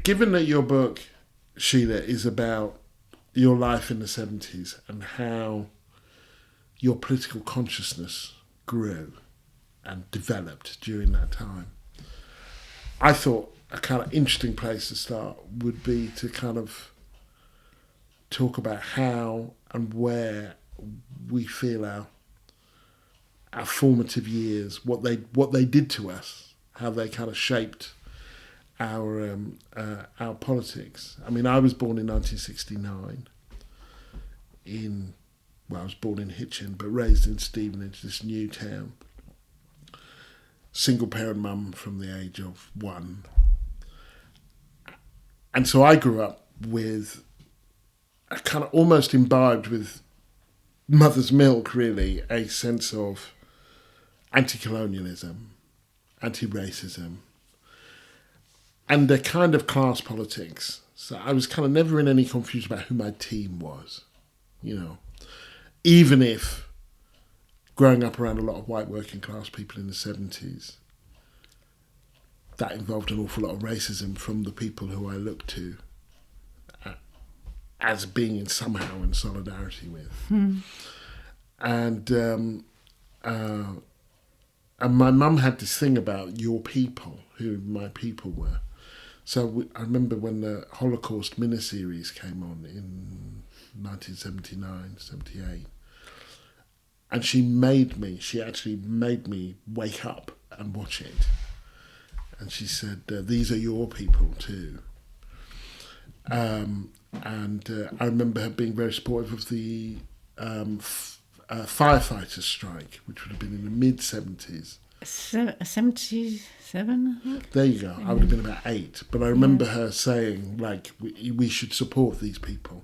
given that your book, Sheila, is about your life in the 70s and how your political consciousness grew and developed during that time, I thought a kind of interesting place to start would be to kind of talk about how and where we feel our formative years, what they did to us, how they kind of shaped our politics. I mean, I was born in 1969 I was born in Hitchin, but raised in Stevenage, this new town. Single parent mum from the age of 1. And so I grew up with a kind of almost imbibed with mother's milk, really, a sense of anti-colonialism, anti-racism, and a kind of class politics. So I was kind of never in any confusion about who my team was, even if growing up around a lot of white working class people in the 70s, that involved an awful lot of racism from the people who I looked to as being somehow in solidarity with. And my mum had this thing about your people, who my people were. So I remember when the Holocaust miniseries came on in 1979, 78, and she actually made me wake up and watch it. And she said, these are your people too. And I remember her being very supportive of the firefighters' strike, which would have been in the mid-70s. 77, I think. There you go. I would have been about 8. But I remember her saying, we should support these people.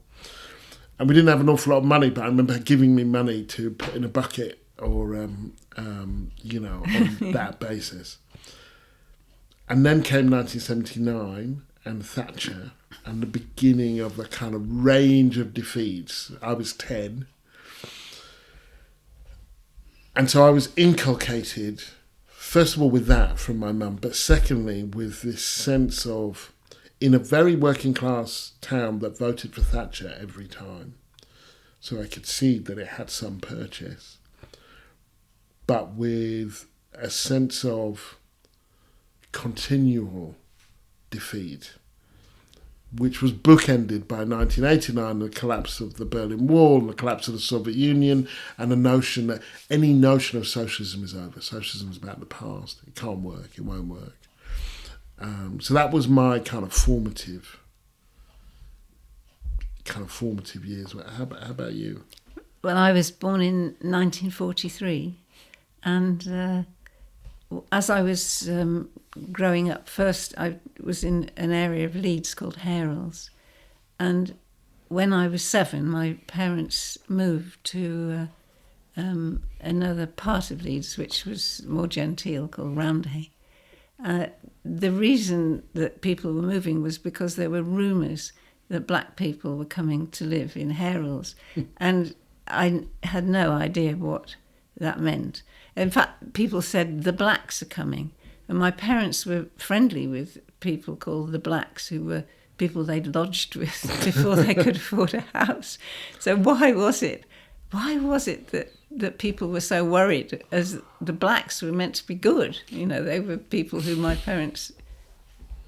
And we didn't have an awful lot of money, but I remember her giving me money to put in a bucket or, on that basis. And then came 1979 and Thatcher and the beginning of a kind of range of defeats. I was 10. And so I was inculcated, first of all, with that from my mum, but secondly, with this sense of, in a very working class town that voted for Thatcher every time, so I could see that it had some purchase, but with a sense of continual defeat, which was bookended by 1989, the collapse of the Berlin Wall, and the collapse of the Soviet Union, and the notion that any notion of socialism is over. Socialism is about the past. It can't work. It won't work. So that was my kind of formative years. How about you? Well, I was born in 1943, and as I was growing up, first I was in an area of Leeds called Harells, and when I was 7, my parents moved to another part of Leeds, which was more genteel, called Roundhay. The reason that people were moving was because there were rumours that black people were coming to live in Harells, and I had no idea what that meant. In fact, people said the blacks are coming, and my parents were friendly with people called the blacks, who were people they'd lodged with before they could afford a house. So why was it that people were so worried, as the blacks were meant to be good? They were people who my parents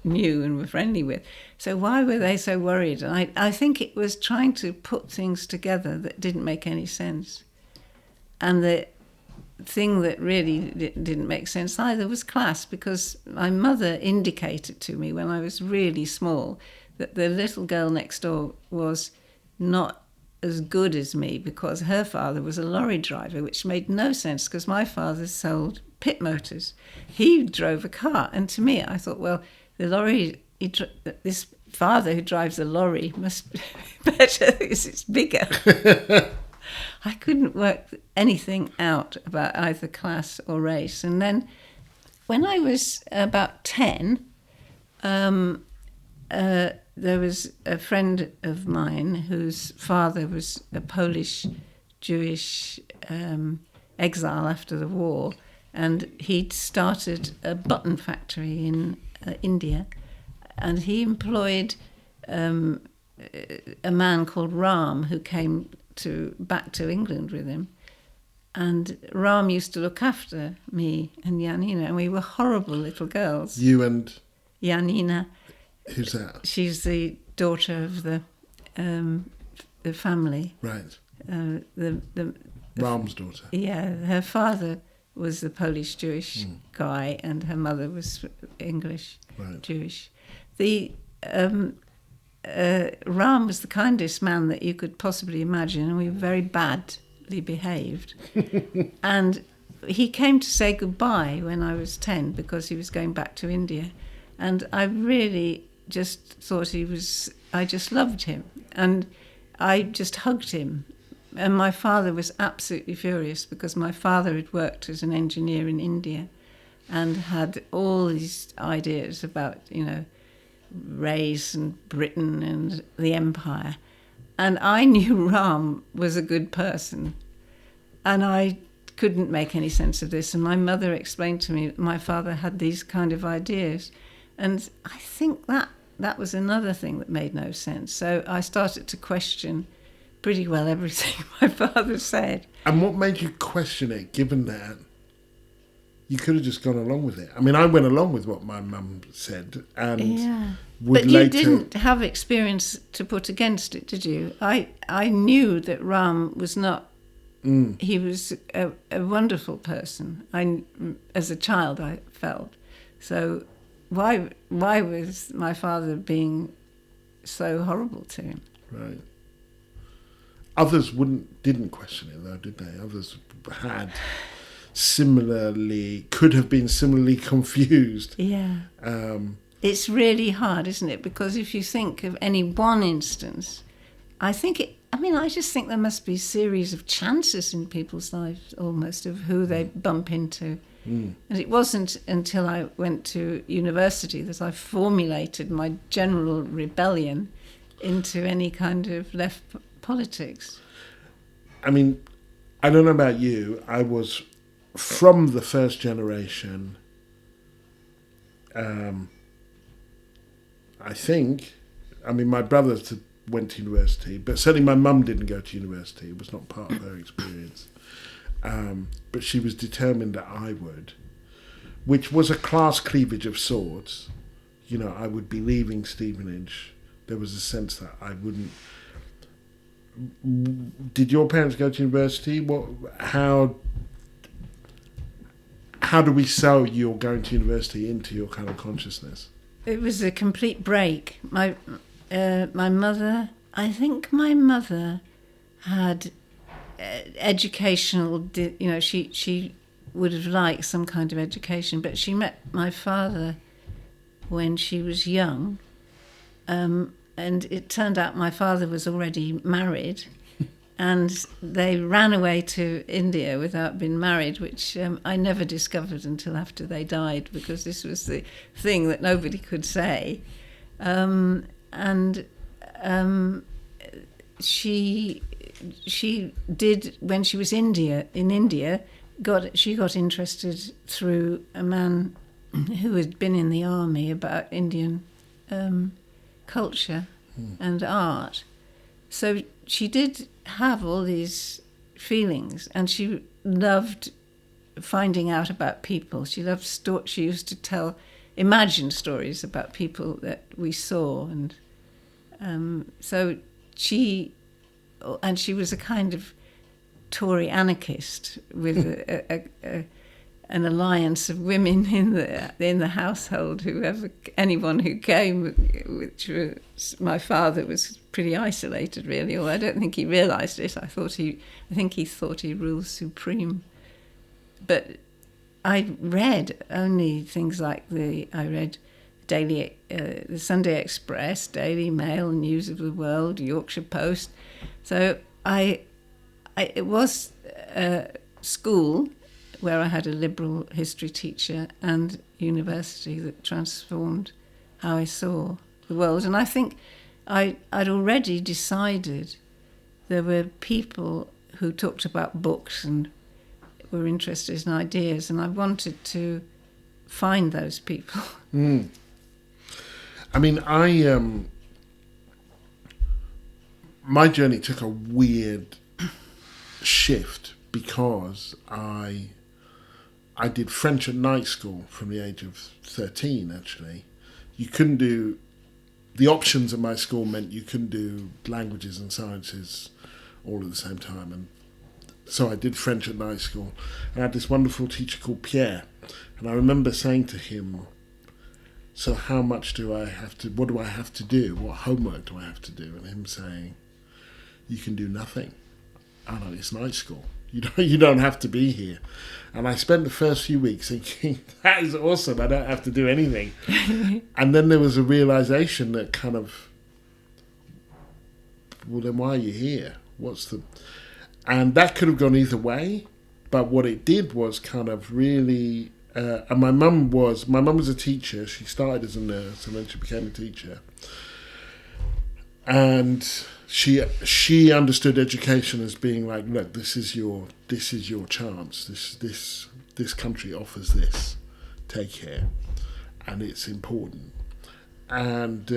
knew and were friendly with. So why were they so worried? And I think it was trying to put things together that didn't make any sense. And the thing that really didn't make sense either was class, because my mother indicated to me when I was really small that the little girl next door was not as good as me because her father was a lorry driver, which made no sense because my father sold pit motors. He drove a car, and to me I thought, well, the lorry, this father who drives a lorry must be better because it's bigger. I couldn't work anything out about either class or race. And then when I was about 10, there was a friend of mine whose father was a Polish Jewish exile after the war, and he'd started a button factory in India, and he employed a man called Ram who came back to England with him. And Ram used to look after me and Janina, and we were horrible little girls. You and? Janina. Who's that? She's the daughter of the family. Right. Ram's daughter. Yeah, her father was the Polish Jewish guy, and her mother was English Jewish. The Ram was the kindest man that you could possibly imagine, and we were very badly behaved. And he came to say goodbye when I was 10 because he was going back to India, and I really just thought I just loved him, and I just hugged him. And my father was absolutely furious because my father had worked as an engineer in India and had all these ideas about, race and Britain and the empire. And I knew Ram was a good person, and I couldn't make any sense of this. And my mother explained to me that my father had these kind of ideas. And I think that was another thing that made no sense. So I started to question pretty well everything my father said. And what made you question it, given that you could have just gone along with it? I mean, I went along with what my mum said, and but you didn't have experience to put against it, did you? I knew that Ram was not. He was a wonderful person. As a child, I felt so. Why was my father being so horrible to him? Right. Others didn't question it though, did they? Others could have been similarly confused. Yeah. It's really hard, isn't it? Because if you think of any one instance, I just think there must be a series of chances in people's lives almost of who they bump into. And it wasn't until I went to university that I formulated my general rebellion into any kind of left politics. I mean, I don't know about you. I was from the first generation. I think. I mean, my brother went to university, but certainly my mum didn't go to university. It was not part of her experience. But she was determined that I would, which was a class cleavage of sorts. I would be leaving Stevenage. There was a sense that I wouldn't. Did your parents go to university? How do we sew your going to university into your kind of consciousness? It was a complete break. My mother, I think my mother had educational, she would have liked some kind of education, but she met my father when she was young, and it turned out my father was already married, and they ran away to India without being married, which I never discovered until after they died, because this was the thing that nobody could say. She did, when she was in India, she got interested through a man who had been in the army about Indian culture and art. So she did have all these feelings, and she loved finding out about people. She loved she used to tell imagined stories about people that we saw, and so she was a kind of Tory anarchist with an alliance of women in the household. Anyone who came, which was my father, was pretty isolated, really. Or I don't think he realised it. I think he thought he ruled supreme. But I read only things like I read daily, the Sunday Express, Daily Mail, News of the World, Yorkshire Post. So it was school where I had a liberal history teacher, and university that transformed how I saw the world. And I think I'd already decided there were people who talked about books and were interested in ideas, and I wanted to find those people. And I mean, my journey took a weird shift because I did French at night school from the age of 13, actually. You couldn't do... The options at my school meant you couldn't do languages and sciences all at the same time. And so I did French at night school. And I had this wonderful teacher called Pierre. And I remember saying to him, so how much do I have to... What do I have to do? What homework do I have to do? And him saying, you can do nothing. I know, it's night school. You don't have to be here. And I spent the first few weeks thinking, that is awesome, I don't have to do anything. And then there was a realisation that kind of, well, then why are you here? And that could have gone either way, but what it did was kind of really, and my mum was a teacher. She started as a nurse and then she became a teacher. And she understood education as being like, look, this is your chance. This country offers this. Take care, and it's important. And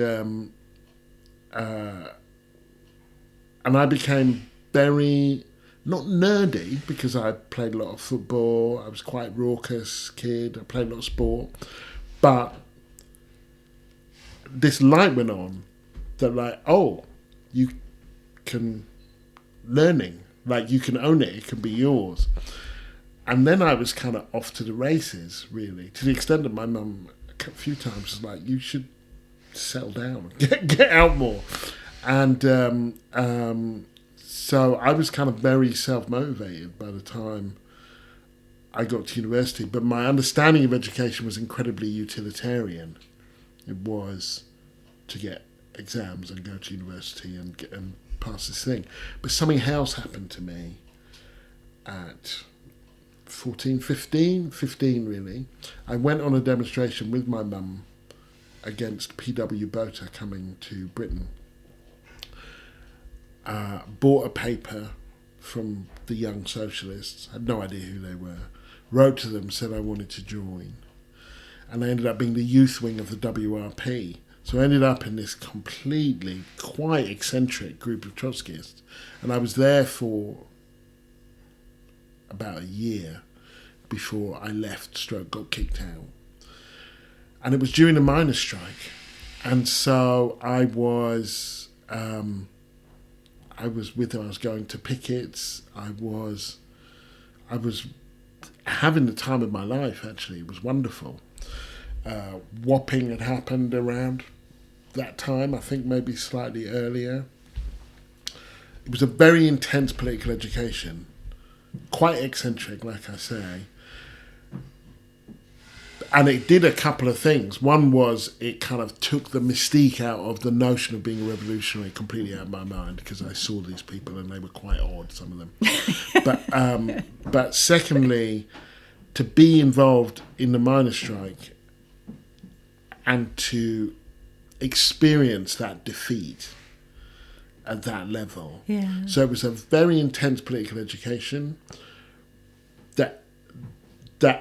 I became very not nerdy because I played a lot of football. I was quite raucous kid. I played a lot of sport, but this light went on that like, oh, you can learning, like you can own it can be yours. And then I was kind of off to the races, really, to the extent that my mum a few times was like, you should settle down, get out more. And so I was kind of very self-motivated by the time I got to university, but my understanding of education was incredibly utilitarian. It was to get exams and go to university and pass this thing. But something else happened to me at 15 really. I went on a demonstration with my mum against P.W. Botha coming to Britain. Bought a paper from the Young Socialists, had no idea who they were, wrote to them, said I wanted to join. And I ended up being the youth wing of the WRP. So I ended up in this completely, quite eccentric group of Trotskyists. And I was there for about a year before I left, got kicked out. And it was during the miners' strike. And so I was with them, I was going to pickets, I was having the time of my life, actually. It was wonderful. Wapping had happened around that time, I think maybe slightly earlier. It was a very intense political education, quite eccentric, like I say. And it did a couple of things. One was it kind of took the mystique out of the notion of being a revolutionary completely out of my mind, because I saw these people and they were quite odd, some of them. But secondly, to be involved in the miners' strike and to experience that defeat at that level. Yeah. So it was a very intense political education that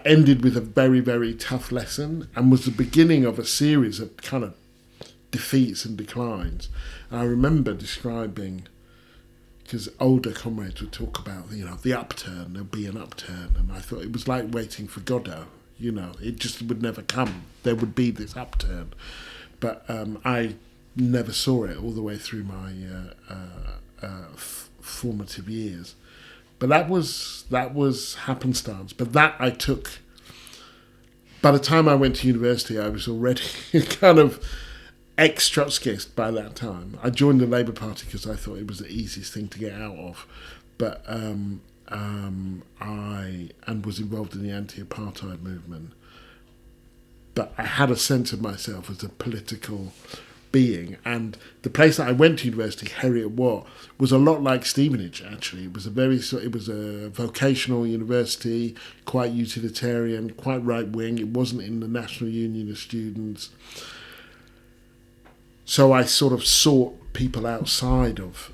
ended with a very, very tough lesson and was the beginning of a series of kind of defeats and declines. And I remember describing, because older comrades would talk about, the upturn, there'll be an upturn. And I thought it was like waiting for Godot, it just would never come. There would be this upturn. But I never saw it all the way through my formative years. But that was happenstance. But that I took. By the time I went to university, I was already kind of ex-Trotskyist by that time. I joined the Labour Party because I thought it was the easiest thing to get out of. But I was involved in the anti-apartheid movement. But I had a sense of myself as a political being, and the place that I went to university, Heriot Watt, was a lot like Stevenage. Actually, it was a vocational university, quite utilitarian, quite right wing. It wasn't in the National Union of Students, so I sort of sought people outside of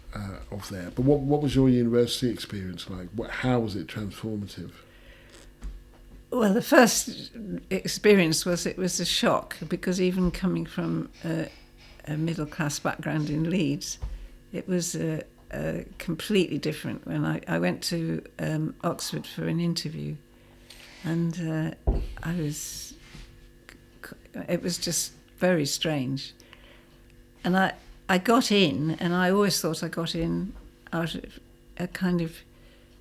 there. But what was your university experience like? How was it transformative? Well, the first experience it was a shock, because even coming from a middle-class background in Leeds, it was completely different. When I went to Oxford for an interview, and it was just very strange. And I got in, and I always thought I got in out of a kind of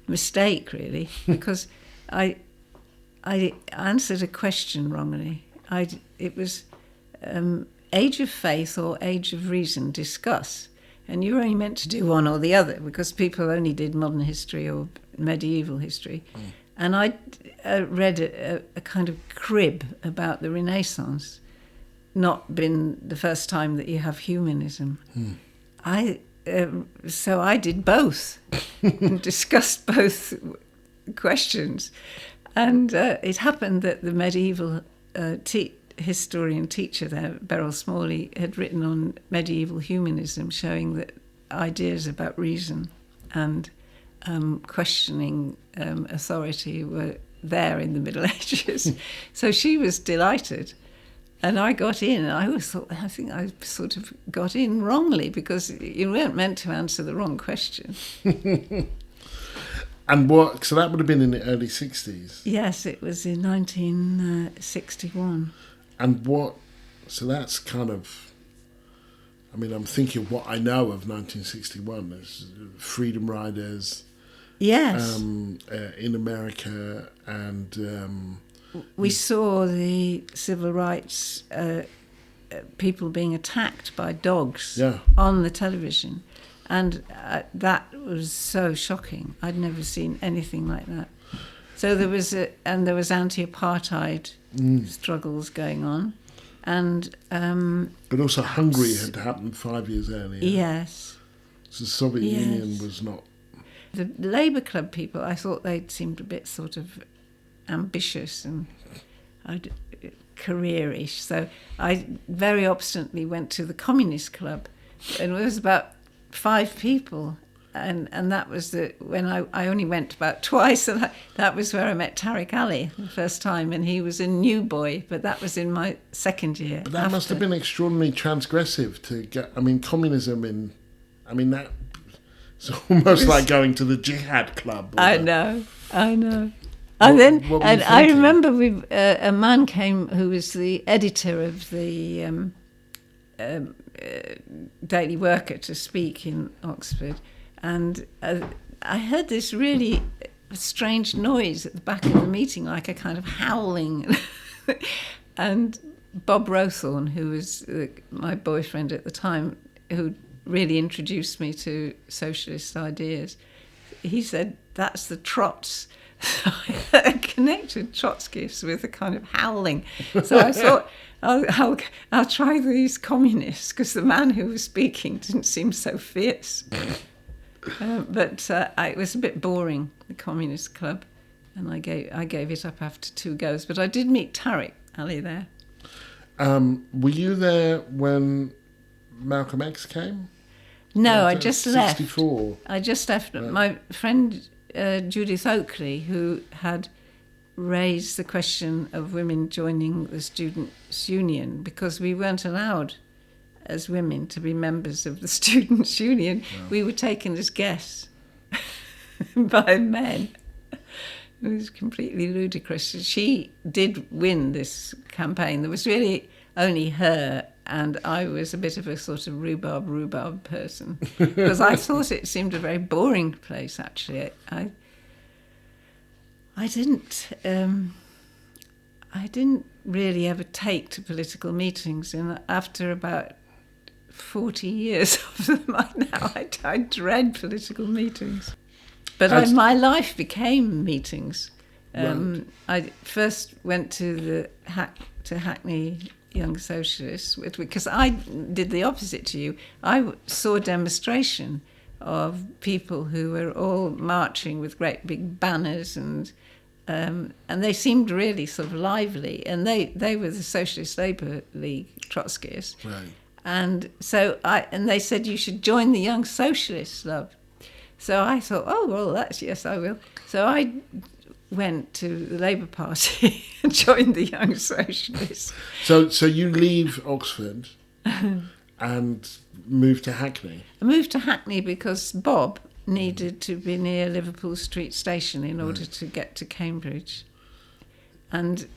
mistake, really, because I answered a question wrongly. It was age of faith or age of reason, discuss. And you were only meant to do one or the other, because people only did modern history or medieval history. Mm. And I read a kind of crib about the Renaissance, not been the first time that you have humanism. Mm. So I did both and discussed both questions. And it happened that the medieval historian teacher there, Beryl Smalley, had written on medieval humanism, showing that ideas about reason and questioning authority were there in the Middle Ages. So she was delighted. And I got in, and I always thought, I think I sort of got in wrongly, because you weren't meant to answer the wrong question. And so that would have been in the early 60s? Yes, it was in 1961. And so that's kind of, I mean, I'm thinking of what I know of 1961. There's Freedom Riders. Yes. In America, and... we saw the civil rights people being attacked by dogs on the television. And that was so shocking. I'd never seen anything like that. So there was anti-apartheid struggles going on, and but also Hungary had happened 5 years earlier. Yes. So the Soviet Union was not. The Labour Club people, I thought they seemed a bit sort of ambitious and careerish. So I very obstinately went to the Communist Club, and it was about 5 people, and that was when I only went about twice, and that was where I met Tariq Ali the first time, and he was a new boy, but that was in my second year. But that must have been extraordinarily transgressive to get. I mean, communism that it's almost like going to the Jihad Club. I know. And I remember a man came who was the editor of the Daily Worker to speak in Oxford, and I heard this really strange noise at the back of the meeting, like a kind of howling. And Bob Rowthorne, who was my boyfriend at the time, who really introduced me to socialist ideas, he said, "That's the Trots." I connected Trotskyists with a kind of howling. So I thought, I'll try these communists, because the man who was speaking didn't seem so fierce. But it was a bit boring, the Communist Club, and I gave it up after 2 goes. But I did meet Tariq Ali there. Were you there when Malcolm X came? No, I just 64. left. I just left. Right. My friend Judith Oakley, who had raised the question of women joining the Students' Union, because we weren't allowed as women to be members of the Students' Union. No. We were taken as guests by men. It was completely ludicrous. She did win this campaign. There was really only her, and I was a bit of a sort of rhubarb person, because I thought it seemed a very boring place, actually. I didn't really ever take to political meetings, and after about 40 years of them, I dread political meetings. But my life became meetings. Right. I first went to Hackney Young Socialists, because I did the opposite to you. I saw a demonstration of people who were all marching with great big banners, and they seemed really sort of lively, and they were the Socialist Labour League Trotskyists. Right. And so they said, "You should join the Young Socialists, love." So I thought, oh, well, yes, I will. So I went to the Labour Party and joined the Young Socialists. So you leave Oxford and move to Hackney? I moved to Hackney because Bob needed to be near Liverpool Street Station in order to get to Cambridge. And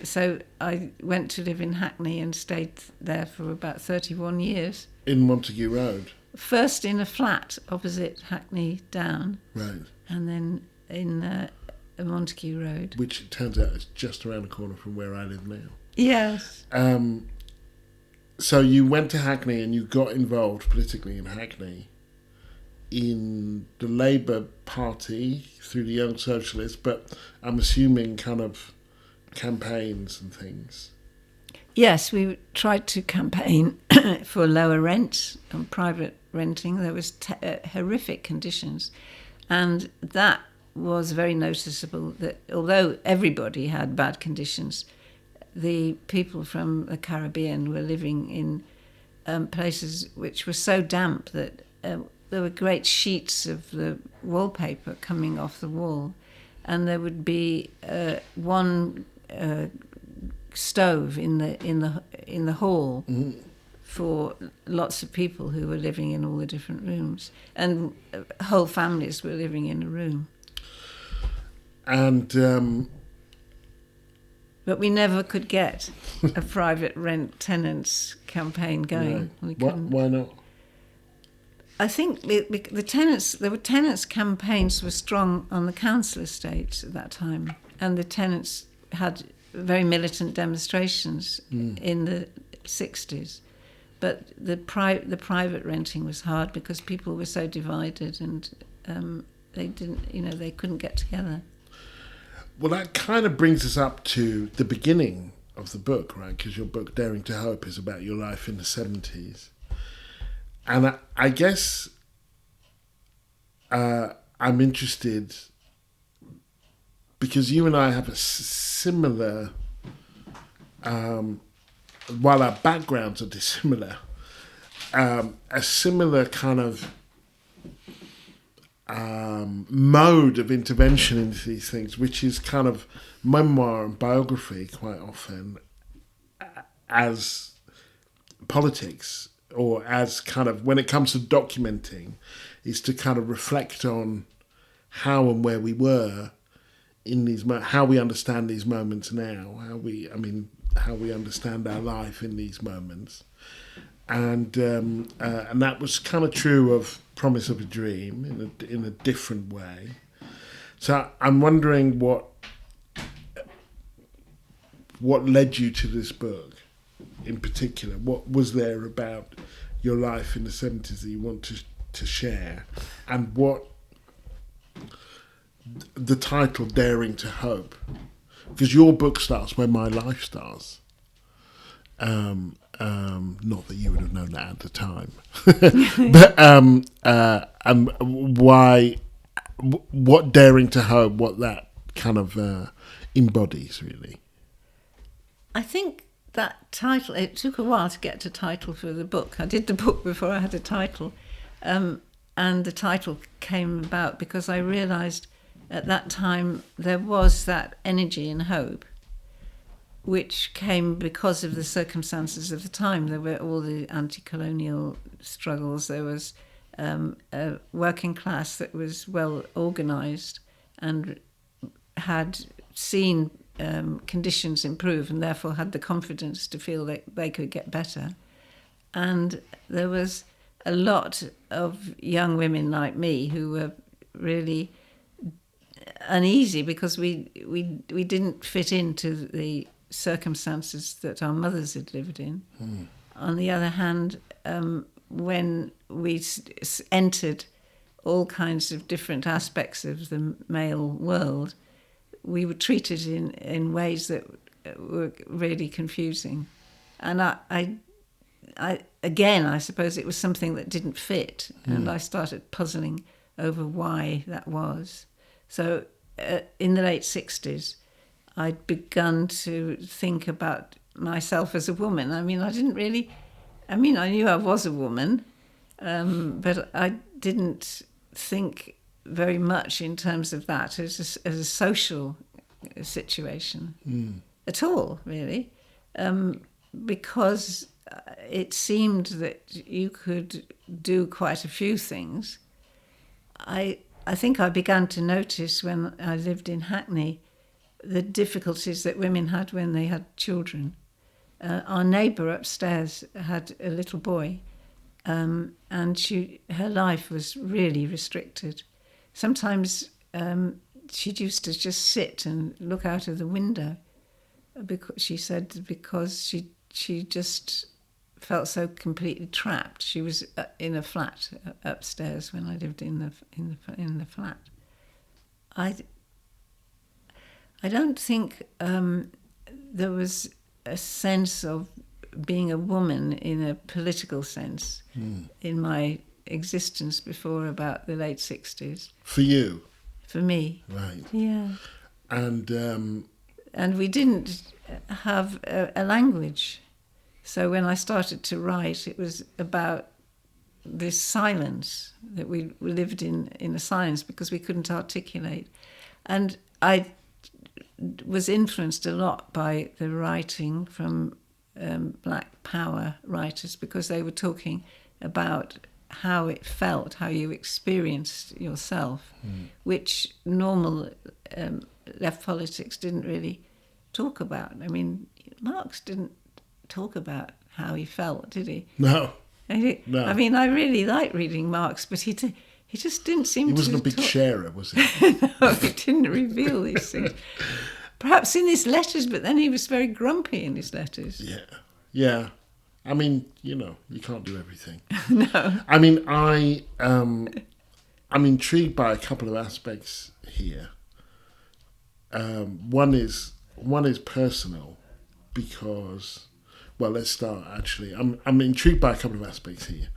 so I went to live in Hackney and stayed there for about 31 years. In Montague Road? First in a flat opposite Hackney Down. Right. And then in Montague Road. Which it turns out is just around the corner from where I live now. Yes. So you went to Hackney and you got involved politically in Hackney in the Labour Party through the Young Socialists, but I'm assuming kind of campaigns and things. Yes, we tried to campaign for lower rents and private renting. There was horrific conditions, and that was very noticeable that although everybody had bad conditions, the people from the Caribbean were living in places which were so damp that there were great sheets of the wallpaper coming off the wall, and there would be one stove in the hall for lots of people who were living in all the different rooms, and whole families were living in a room. And but we never could get a private rent tenants campaign going. Right. Why not? I think the tenants campaigns were strong on the council estates at that time, and the tenants had very militant demonstrations in the 60s. But the private renting was hard because people were so divided, and they couldn't get together. Well, that kind of brings us up to the beginning of the book, right? Because your book, Daring to Hope, is about your life in the 70s. And I guess I'm interested because you and I have a similar, while our backgrounds are dissimilar, a similar kind of mode of intervention into these things, which is kind of memoir and biography quite often as politics, or as kind of, when it comes to documenting, is to kind of reflect on how and where we were in these, how we understand these moments now, how we understand our life in these moments. And that was kind of true of Promise of a Dream in a different way. So I'm wondering what led you to this book in particular. What was there about your life in the 70s that you want to share, and what the title Daring to Hope, because your book starts where my life starts. Not that you would have known that at the time, but why? What Daring to Hope? What that kind of embodies, really? I think that title. It took a while to get a title for the book. I did the book before I had a title, and the title came about because I realised at that time there was that energy and hope, which came because of the circumstances of the time. There were all the anti-colonial struggles. There was a working class that was well organised and had seen conditions improve, and therefore had the confidence to feel that they could get better. And there was a lot of young women like me who were really uneasy because we didn't fit into the circumstances that our mothers had lived in. On the other hand, when we entered all kinds of different aspects of the male world, we were treated in ways that were really confusing. And I suppose it was something that didn't fit, and I started puzzling over why that was. So in the late 60s, I'd begun to think about myself as a woman. I mean, I knew I was a woman, but I didn't think very much in terms of that as a social situation at all, really, because it seemed that you could do quite a few things. I think I began to notice when I lived in Hackney the difficulties that women had when they had children. Our neighbour upstairs had a little boy, and her life was really restricted. Sometimes she used to just sit and look out of the window, because she said she just felt so completely trapped. She was in a flat upstairs when I lived in the flat. I don't think there was a sense of being a woman in a political sense in my existence before about the late 60s. For you? For me. Right. Yeah. And we didn't have a language. So when I started to write, it was about this silence, that we lived in a silence because we couldn't articulate. And I was influenced a lot by the writing from Black Power writers, because they were talking about how it felt, how you experienced yourself, which normal left politics didn't really talk about. I mean, Marx didn't talk about how he felt, did he? No. No. I mean, I really like reading Marx, but he just didn't seem to... He wasn't a big sharer, was he? No, he didn't reveal these things. Perhaps in his letters, but then he was very grumpy in his letters. Yeah. I mean, you can't do everything. No. I mean, I'm intrigued by a couple of aspects here. One is personal, because, well, let's start actually. I'm intrigued by a couple of aspects here,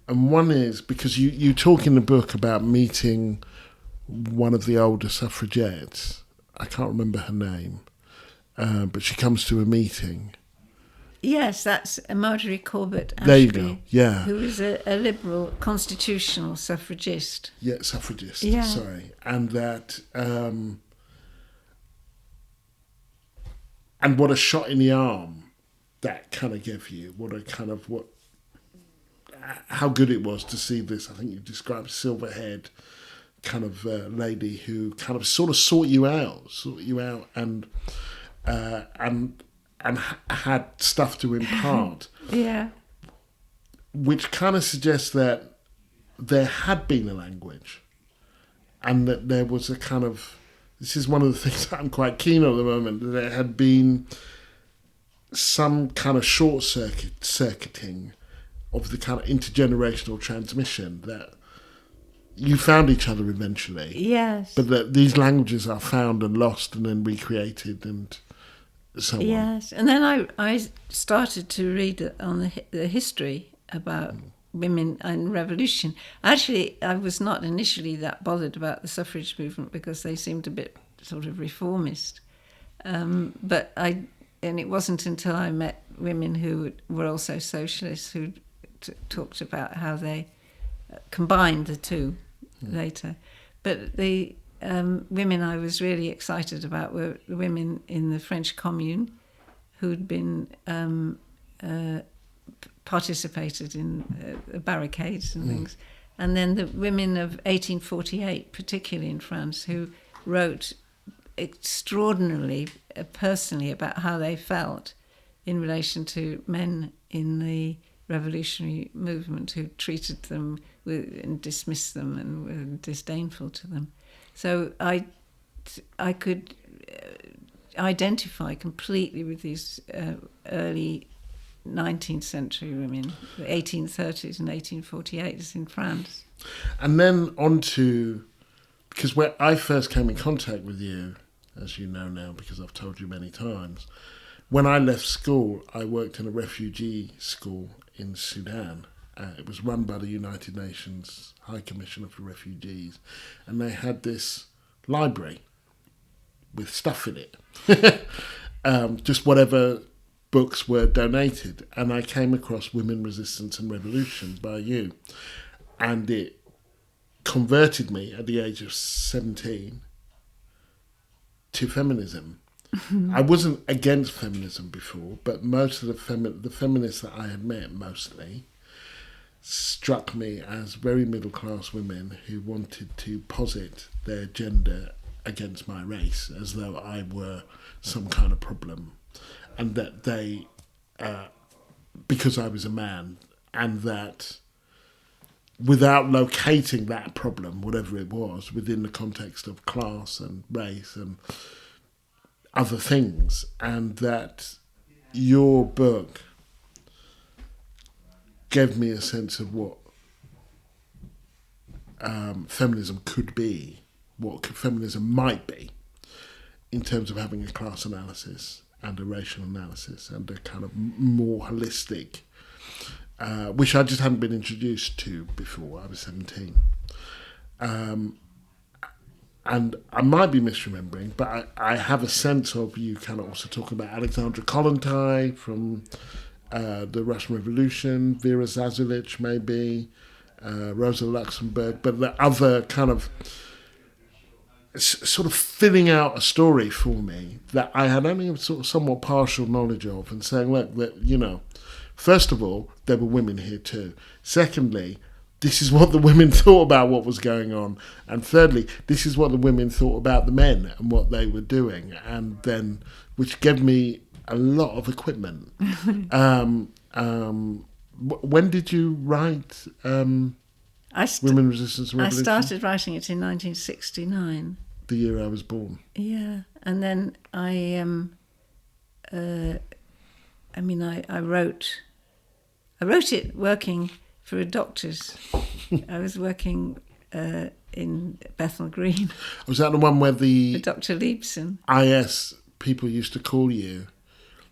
and one is because you talk in the book about meeting one of the older suffragettes. I can't remember her name, but she comes to a meeting. Yes, that's Marjorie Corbett Ashby. There you go, yeah. Who is a liberal constitutional suffragist. Yeah, suffragist, yeah. Sorry. And that... and what a shot in the arm that kind of gave you. How good it was to see this, I think you described, silver-haired kind of lady who kind of sort of sought you out and had stuff to impart. Yeah. Which kind of suggests that there had been a language, and that there was a kind of... This is one of the things that I'm quite keen on at the moment, that there had been some kind of short-circuiting of the kind of intergenerational transmission, that you found each other eventually. Yes. But that these languages are found and lost and then recreated and so on. Yes. And then I started to read on the history about women and revolution. Actually, I was not initially that bothered about the suffrage movement because they seemed a bit sort of reformist. And it wasn't until I met women who were also socialists who talked about how they combined the two later. But the women I was really excited about were the women in the French Commune who'd been participated in barricades and things. And then the women of 1848, particularly in France, who wrote extraordinarily personally about how they felt in relation to men in the revolutionary movement who treated them and dismissed them and were disdainful to them. So I could identify completely with these early 19th century women, the 1830s and 1848s in France. And then on to, because where I first came in contact with you, as you know now because I've told you many times, when I left school, I worked in a refugee school in Sudan. It was run by the United Nations High Commissioner for Refugees, and they had this library with stuff in it, just whatever books were donated. And I came across Women, Resistance and Revolution by you, and it converted me at the age of 17 to feminism. I wasn't against feminism before, but most of the feminists that I had met mostly struck me as very middle-class women who wanted to posit their gender against my race as though I were some kind of problem, and that they, because I was a man, and that without locating that problem, whatever it was, within the context of class and race and other things, and that your book gave me a sense of what feminism could be, what feminism might be, in terms of having a class analysis and a racial analysis and a kind of more holistic, which I just hadn't been introduced to before I was 17. And I might be misremembering, but I have a sense of you kind of also talking about Alexandra Kollontai from the Russian Revolution, Vera Zazulich maybe, Rosa Luxemburg, but the other kind of sort of filling out a story for me that I had only sort of somewhat partial knowledge of, and saying, look, that, you know, first of all, there were women here too. Secondly, this is what the women thought about what was going on. And thirdly, this is what the women thought about the men and what they were doing. And then, which gave me a lot of equipment. When did you write Women, Resistance and Revolution? I started writing it in 1969. The year I was born. Yeah. And then I wrote it working for a doctor's. I was working in Bethnal Green. Was that the one where the Dr. Liebson IS people used to call you?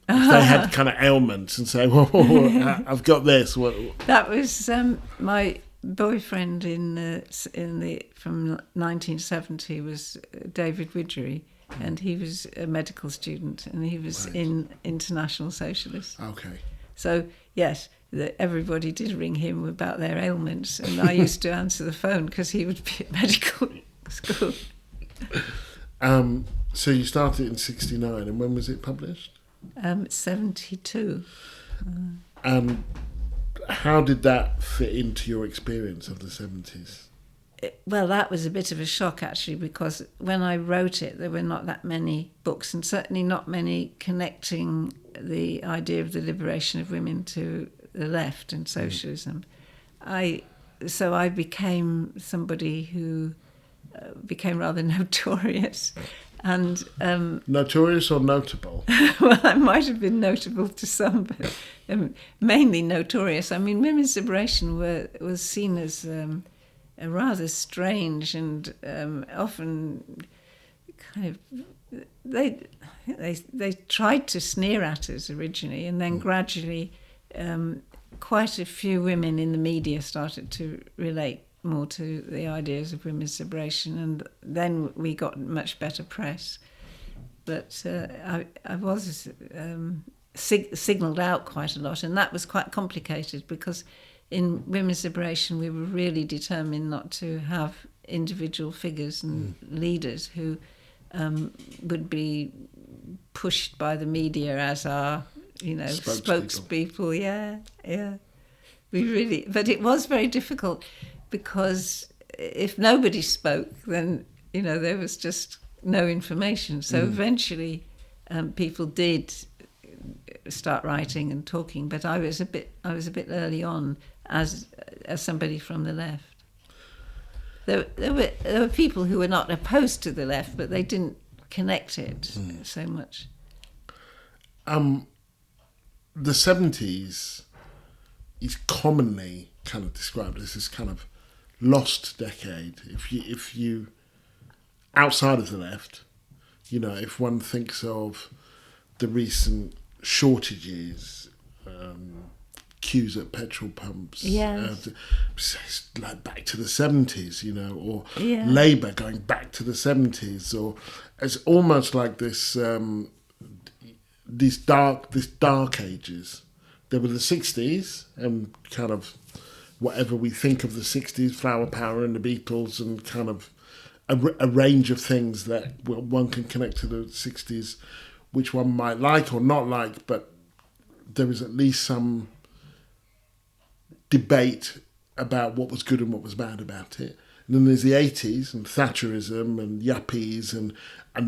If they had kind of ailments and say, "Whoa, I've got this." That was my boyfriend from 1970 was David Widgery, and he was a medical student, and he was in International Socialist. Okay. So yes, everybody did ring him about their ailments, and I used to answer the phone because he would be at medical school. So you started in 69, and when was it published? 72. And how did that fit into your experience of the 70s? Well, that was a bit of a shock, actually, because when I wrote it, there were not that many books, and certainly not many connecting the idea of the liberation of women to the left and socialism. So I became somebody who became rather notorious. And notorious or notable? Well, I might have been notable to some, but mainly notorious. I mean, women's liberation was seen as a rather strange and often kind of they tried to sneer at us originally, and then gradually quite a few women in the media started to relate more to the ideas of women's liberation, and then we got much better press. But I was signalled out quite a lot, and that was quite complicated because in women's liberation we were really determined not to have individual figures and leaders who would be pushed by the media as our, spokespeople. Yeah. But it was very difficult, because if nobody spoke, then there was just no information. So eventually, people did start writing and talking. But I was a bit early on as somebody from the left. There were people who were not opposed to the left, but they didn't connect it so much. The 70s is commonly kind of described as this kind of lost decade. If you outside of the left, if one thinks of the recent shortages, queues at petrol pumps, like back to the 70s, or Labour going back to the 70s, or it's almost like this dark ages. There were the 60s, and kind of whatever we think of the 60s, flower power and the Beatles, and kind of a range of things that one can connect to the 60s, which one might like or not like, but there is at least some debate about what was good and what was bad about it. And then there's the 80s and Thatcherism and yuppies, and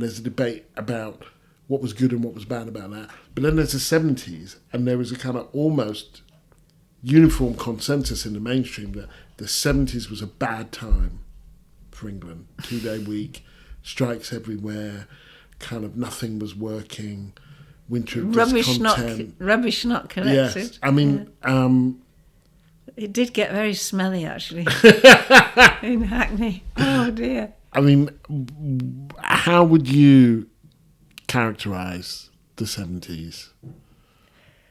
there's a debate about what was good and what was bad about that. But then there's the 70s, and there was a kind of almost uniform consensus in the mainstream that the 70s was a bad time for England. 2-day week, strikes everywhere, kind of nothing was working, winter of discontent. Rubbish not collected. Yes, I mean... it did get very smelly, actually, in Hackney. Oh, dear. I mean, how would you characterise the 70s?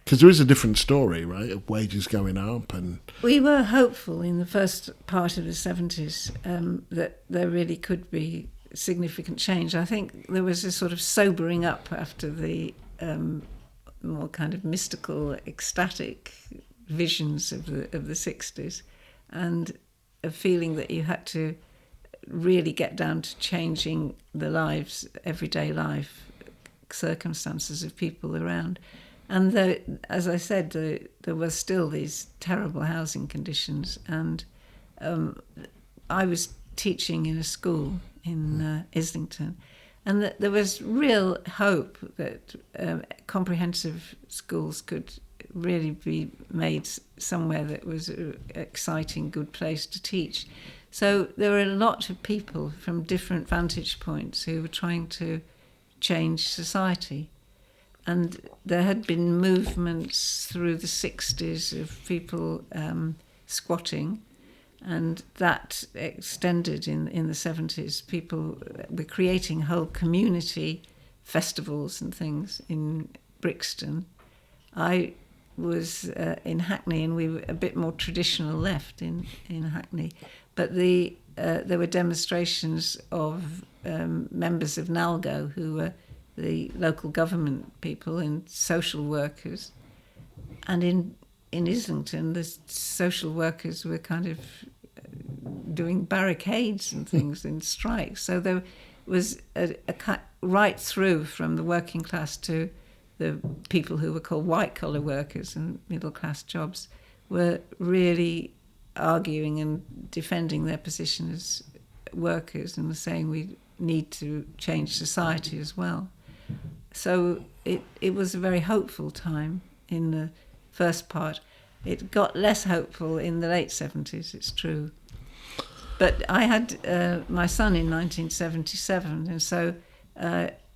Because there is a different story, right, of wages going up and... We were hopeful in the first part of the 70s that there really could be significant change. I think there was a sort of sobering up after the more kind of mystical, ecstatic visions of the 60s, and a feeling that you had to really get down to changing the lives, everyday life, circumstances of people around. And as I said, there were still these terrible housing conditions. And I was teaching in a school in Islington, and that there was real hope that comprehensive schools could really be made somewhere that was an exciting, good place to teach. So there were a lot of people from different vantage points who were trying to change society. And there had been movements through the 60s of people squatting, and that extended in the 70s. People were creating whole community festivals and things in Brixton. I was in Hackney, and we were a bit more traditional left in Hackney. But there were demonstrations of members of NALGO, who were the local government people and social workers. And in Islington, the social workers were kind of doing barricades and things in strikes. So there was a right through from the working class to the people who were called white-collar workers and middle-class jobs were really arguing and defending their position as workers and saying we need to change society as well. So it was a very hopeful time in the first part. It got less hopeful in the late 70s, it's true. But I had my son in 1977, and so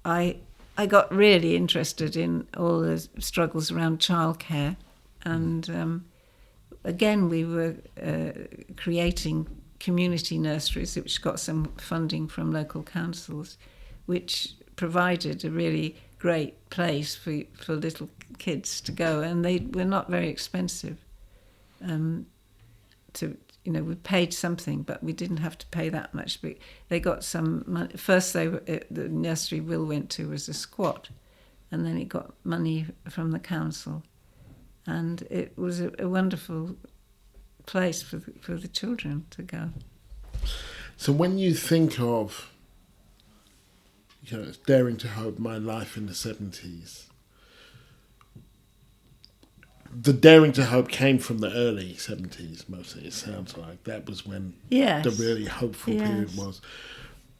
I got really interested in all the struggles around childcare. And again, we were creating community nurseries, which got some funding from local councils, which provided a really great place for little kids to go, and they were not very expensive. We paid something, but we didn't have to pay that much. But they got some money. First, the nursery Will went to was a squat, and then it got money from the council, and it was a wonderful place for the children to go. So when you think of, daring to hope, my life in the 70s, the daring to hope came from the early 70s mostly, it sounds like. That was when the really hopeful period was.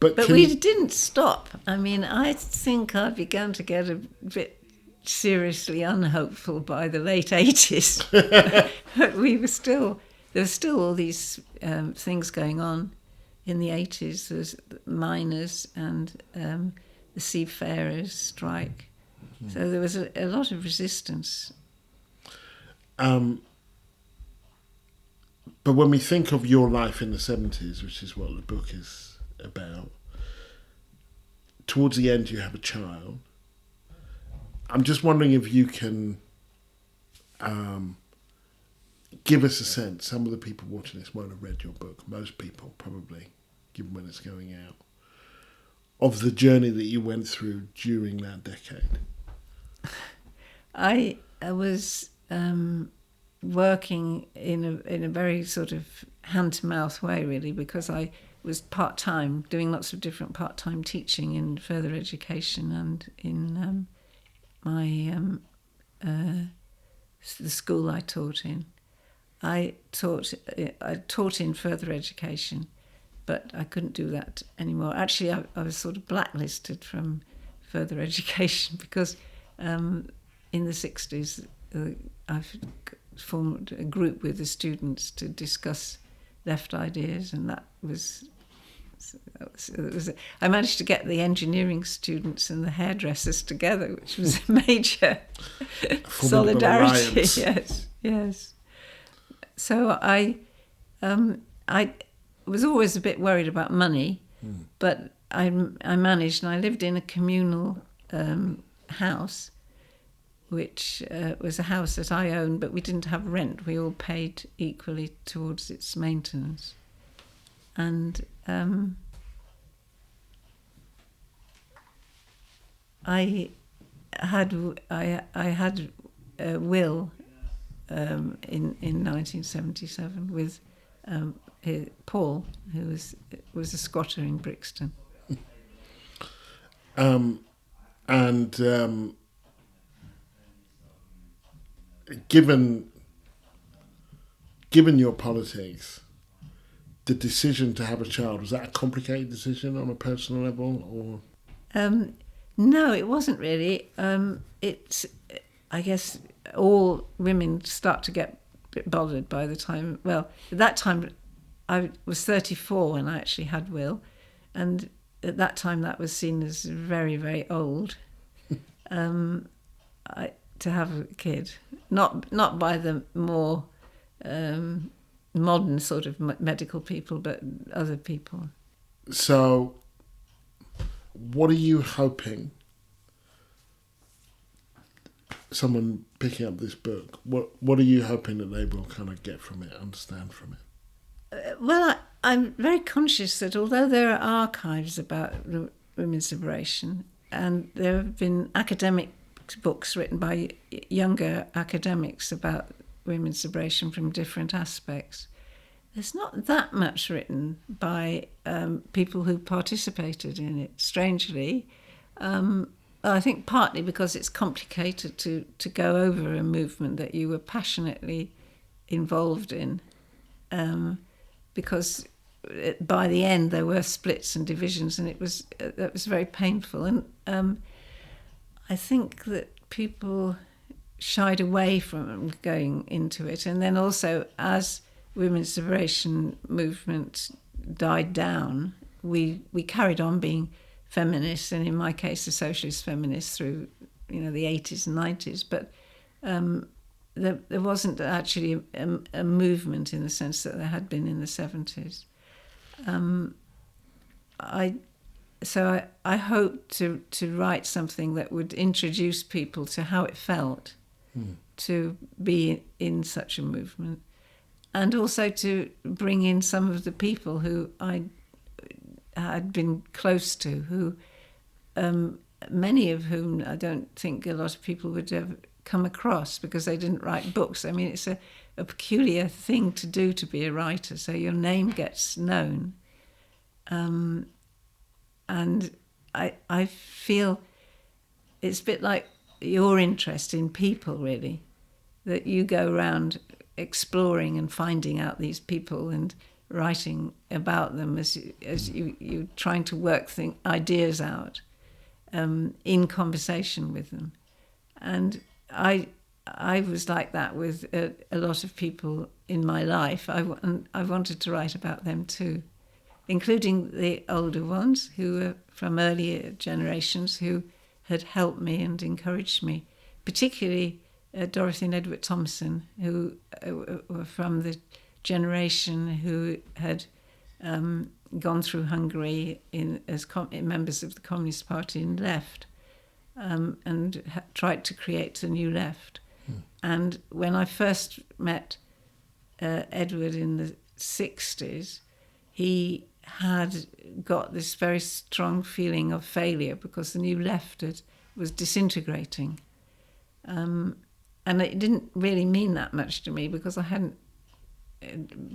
But we didn't stop. I mean, I think I began to get a bit seriously unhopeful by the late 80s. But there were still all these things going on in the 80s. There's miners and the seafarers strike. So there was a lot of resistance. But when we think of your life in the 70s, which is what the book is about, towards the end you have a child. I'm just wondering if you can give us a sense. Some of the people watching this won't have read your book. Most people probably, given when it's going out, of the journey that you went through during that decade. I was working in a very sort of hand-to-mouth way, really, because I was part-time, doing lots of different part-time teaching in further education and in the school I taught in. I taught in further education, but I couldn't do that anymore. Actually, I was sort of blacklisted from further education because in the 60s I've formed a group with the students to discuss left ideas, and that was I managed to get the engineering students and the hairdressers together, which was a major solidarity. Yes. So I was always a bit worried about money, but I managed, and I lived in a communal house, which was a house that I owned, but we didn't have rent. We all paid equally towards its maintenance. And I had a will in 1977 with Paul, who was a squatter in Brixton. Given your politics, the decision to have a child, was that a complicated decision on a personal level, or? No, it wasn't really. It's, I guess, all women start to get a bit bothered by the time. Well, at that time, I was 34 when I actually had Will, and at that time that was seen as very, very old to have a kid. Not by the more modern sort of medical people, but other people. So, what are you hoping, someone picking up this book, what are you hoping that they will kind of get from it, understand from it? Well, I'm very conscious that although there are archives about women's liberation, and there have been academic books written by younger academics about women's liberation from different aspects, there's not that much written by people who participated in it, strangely. I think partly because it's complicated to go over a movement that you were passionately involved in, because by the end there were splits and divisions, and that was very painful. And I think that people shied away from going into it. And then also, as women's liberation movement died down, we carried on being feminists, and in my case a socialist feminist, through the 80s and 90s, but there wasn't actually a movement in the sense that there had been in the 70s. I hope to write something that would introduce people to how it felt to be in such a movement, and also to bring in some of the people who I had been close to, who many of whom I don't think a lot of people would ever come across because they didn't write books. I mean, it's a peculiar thing to do, to be a writer, so your name gets known. And I feel it's a bit like your interest in people, really, that you go around exploring and finding out these people and writing about them as you trying to work ideas out in conversation with them. And I was like that with a lot of people in my life. I wanted to write about them too, including the older ones who were from earlier generations who had helped me and encouraged me, particularly Dorothy and Edward Thompson, who were from the generation who had gone through Hungary as members of the Communist Party and left, and tried to create a new left. And when I first met Edward in the 60s, he had got this very strong feeling of failure because the new left was disintegrating. And it didn't really mean that much to me because I hadn't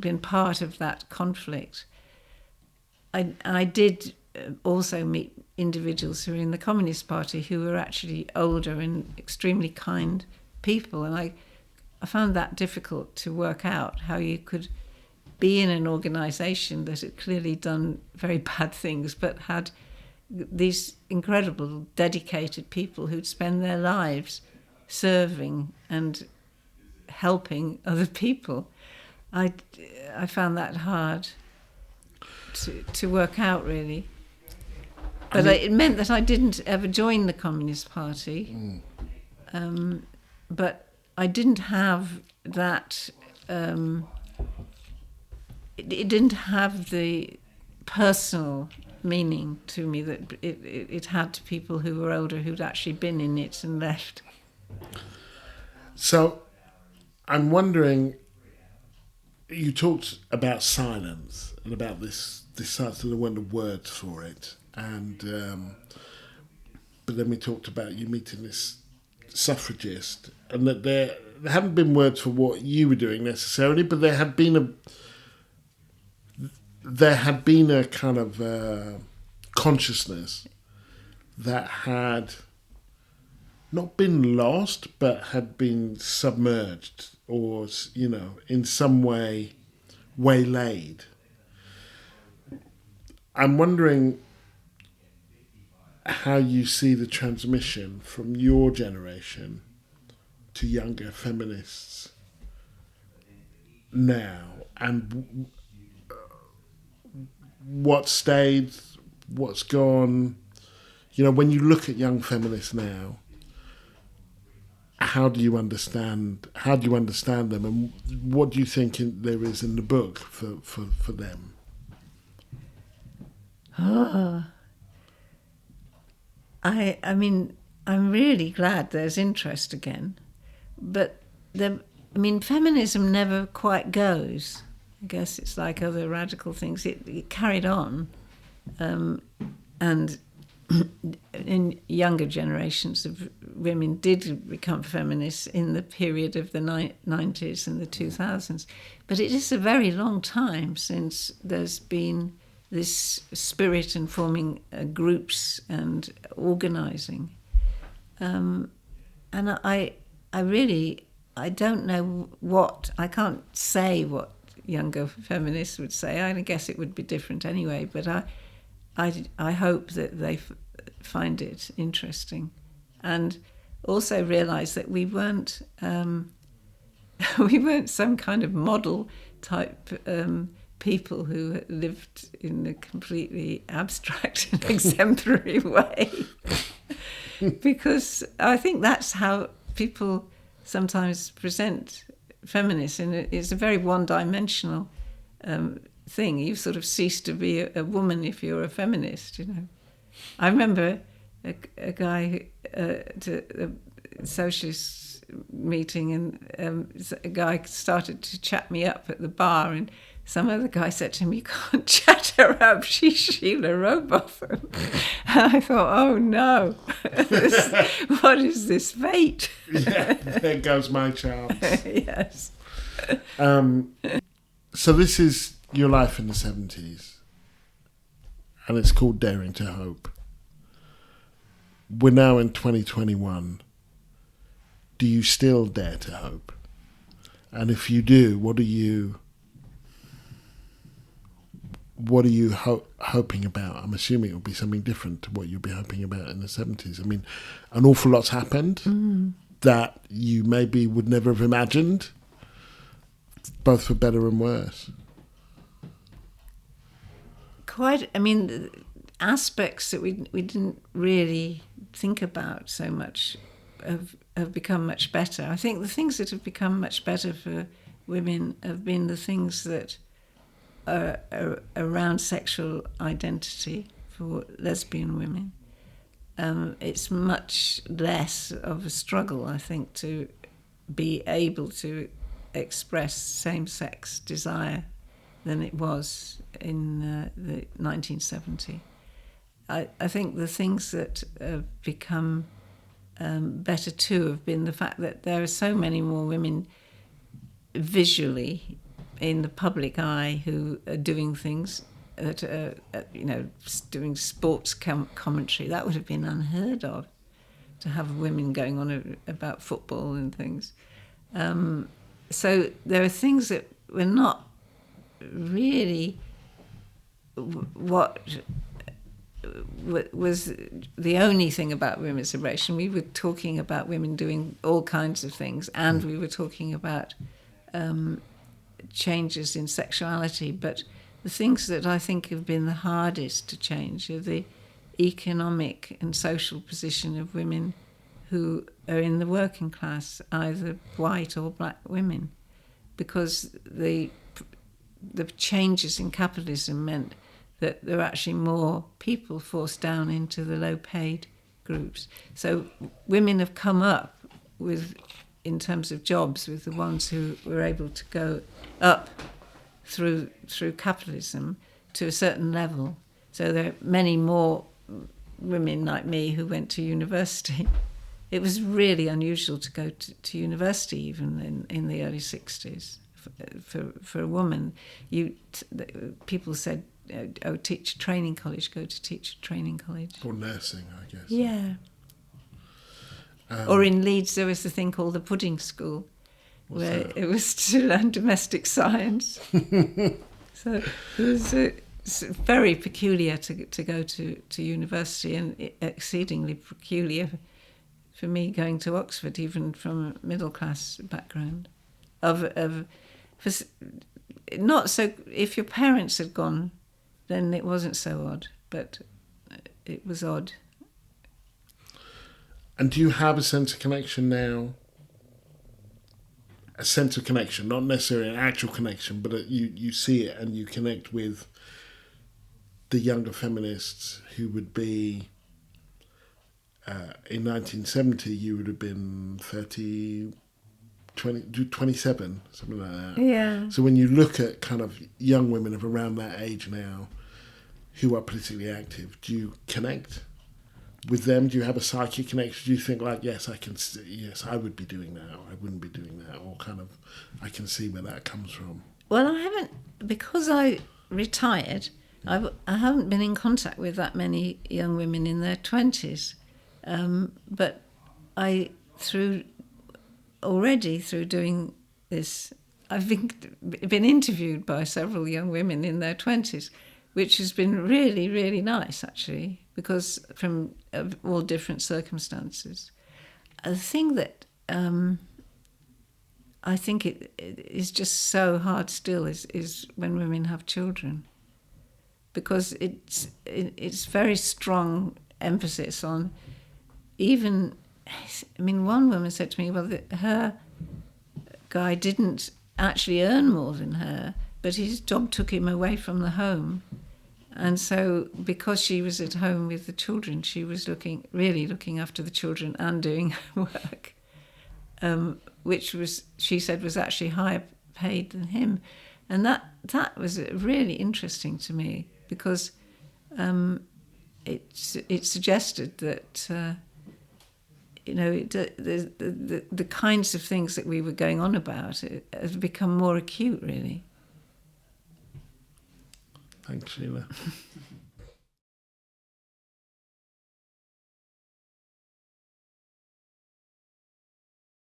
been part of that conflict. I did also meet individuals who were in the Communist Party who were actually older and extremely kind people, and I found that difficult to work out, how you could be in an organisation that had clearly done very bad things but had these incredible dedicated people who'd spend their lives serving and helping other people. I found that hard to work out, really. But it meant that I didn't ever join the Communist Party. But I didn't have that... it didn't have the personal meaning to me that it had to people who were older who'd actually been in it and left. So I'm wondering, you talked about silence and about this sort of the words for it, and but then we talked about you meeting this suffragist, and that there hadn't been words for what you were doing necessarily, but there had been a kind of consciousness that had not been lost, but had been submerged, or, you know, in some way waylaid. I'm wondering how you see the transmission from your generation to younger feminists now, and what stayed, what's gone. You know, when you look at young feminists now, how do you understand them, and what do you think there is in the book for them? I mean, I'm really glad there's interest again, but feminism never quite goes. I guess it's like other radical things. It carried on, and in younger generations of women did become feminists in the period of the 90s and the 2000s. But it is a very long time since there's been this spirit in forming groups and organising. And I don't know I can't say what younger feminists would say. I guess it would be different anyway, but I hope that they find it interesting, and also realise that we weren't some kind of model type people who lived in a completely abstract and exemplary way, because I think that's how people sometimes present feminists, and it's a very one-dimensional thing. You sort of cease to be a woman if you're a feminist, you know. I remember a guy at a socialist meeting, and a guy started to chat me up at the bar, and some other guy said to him, "You can't chat her up, she's Sheila Rowbotham." And I thought, oh no, what is this fate? Yeah, there goes my chance. Yes. So this is your life in the 70s, and it's called Daring to Hope. We're now in 2021. Do you still dare to hope? And if you do, what are you hoping about? I'm assuming it will be something different to what you'll be hoping about in the 70s. I mean, an awful lot's happened that you maybe would never have imagined, both for better and worse. Aspects that we didn't really think about so much have become much better. I think the things that have become much better for women have been the things that are around sexual identity for lesbian women. It's much less of a struggle, I think, to be able to express same-sex desire than it was in the 1970s. I think the things that have become better too have been the fact that there are so many more women visually in the public eye who are doing things, doing sports commentary. That would have been unheard of, to have women going on about football and things. So there are things that were not really what was the only thing about women's liberation. We were talking about women doing all kinds of things, and we were talking about changes in sexuality. But the things that I think have been the hardest to change are the economic and social position of women who are in the working class, either white or black women, because the changes in capitalism meant that there are actually more people forced down into the low-paid groups. So women have come up with, in terms of jobs, with the ones who were able to go up through capitalism to a certain level. So there are many more women like me who went to university. It was really unusual to go to university even in the early 60s. For a woman, people said, teacher training college, go to teacher training college. Or nursing, I guess. Yeah. Or in Leeds, there was a thing called the pudding school, where it was to learn domestic science. So it was very peculiar to go to university, and exceedingly peculiar for me going to Oxford, even from a middle-class background. Not so. If your parents had gone, then it wasn't so odd, but it was odd. And do you have a sense of connection now? A sense of connection, not necessarily an actual connection, but you see it and you connect with the younger feminists who would be, in 1970, you would have been 27, something like that. Yeah. So when you look at kind of young women of around that age now who are politically active, do you connect with them? Do you have a psychic connection? Do you think like, yes, I would be doing that, or I wouldn't be doing that, or kind of, I can see where that comes from? Well, I haven't, because I retired, I haven't been in contact with that many young women in their 20s. But through doing this, I've been interviewed by several young women in their 20s, which has been really, really nice, actually, because from all different circumstances. The thing that I think it is just so hard still is when women have children, because it's very strong emphasis on even. I mean, one woman said to me, well, her guy didn't actually earn more than her, but his job took him away from the home. And so because she was at home with the children, she was really looking after the children and doing her work, which she said was actually higher paid than him. And that was really interesting to me, because it suggested that the kinds of things that we were going on about have become more acute, really. Thanks, Sheila.